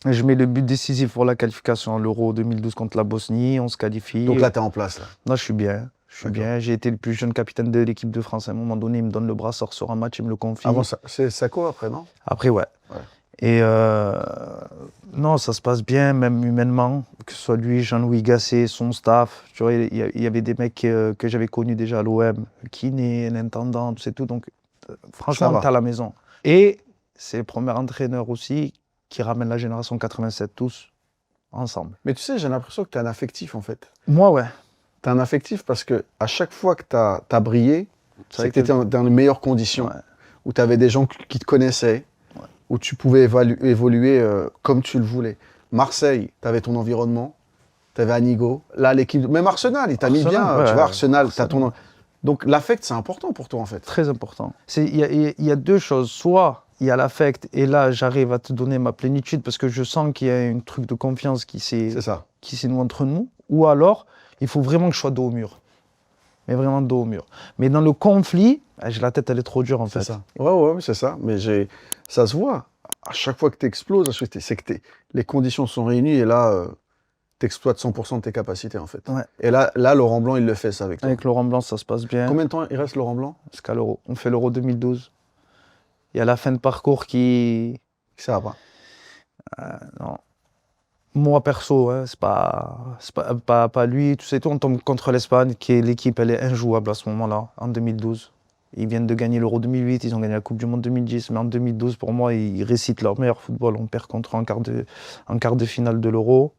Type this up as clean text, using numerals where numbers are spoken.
Je mets le but décisif pour la qualification à l'Euro 2012 contre la Bosnie. On se qualifie. Donc là, tu es en place. Là. Là, je suis bien. Je suis bien. J'ai été le plus jeune capitaine de l'équipe de France. À un moment donné, il me donne le brassard sur un match, il me le confie. Avant, c'est Sako après, non? Après, ouais. Et non, ça se passe bien, même humainement. Que ce soit lui, Jean-Louis Gasset, son staff. Tu vois, il y avait des mecs que j'avais connus déjà à l'OM. Kiné, l'intendant, c'est tout. Donc, franchement, t'es à la maison. Et c'est le premier entraîneur aussi qui ramène la génération 87 tous ensemble. Mais tu sais, j'ai l'impression que tu es un affectif en fait. Moi, ouais. Tu es un affectif parce que à chaque fois que tu as brillé, c'est que tu étais dans les meilleures conditions, où tu avais des gens qui te connaissaient, où tu pouvais évoluer comme tu le voulais. Marseille, tu avais ton environnement, tu avais Anigo. Là, l'équipe, même Arsenal, il t'a mis bien. Tu vois, Arsenal, t'as ton. Donc l'affect, c'est important pour toi en fait. Très important. Il y a deux choses. Soit il y a l'affect et là, j'arrive à te donner ma plénitude parce que je sens qu'il y a un truc de confiance qui s'est noué entre nous. Ou alors, il faut vraiment que je sois dos au mur. Mais vraiment dos au mur. Mais dans le conflit, j'ai la tête, elle est trop dure en fait. C'est ça. Ouais, c'est ça. Mais ça se voit. À chaque fois que tu exploses, c'est que les conditions sont réunies et là, tu exploites 100% de tes capacités en fait. Ouais. Et là, Laurent Blanc, il le fait ça avec toi. Avec Laurent Blanc, ça se passe bien. Combien de temps il reste Laurent Blanc? Jusqu'à l'Euro. On fait l'Euro 2012. Il y a la fin de parcours qui... Ça va pas. Non. Moi, perso, hein, c'est pas lui. Tu sais, on tombe contre l'Espagne, qui est l'équipe, elle est injouable à ce moment-là, en 2012. Ils viennent de gagner l'Euro 2008, ils ont gagné la Coupe du Monde 2010, mais en 2012, pour moi, ils récitent leur meilleur football. On perd contre en quart de finale de l'Euro.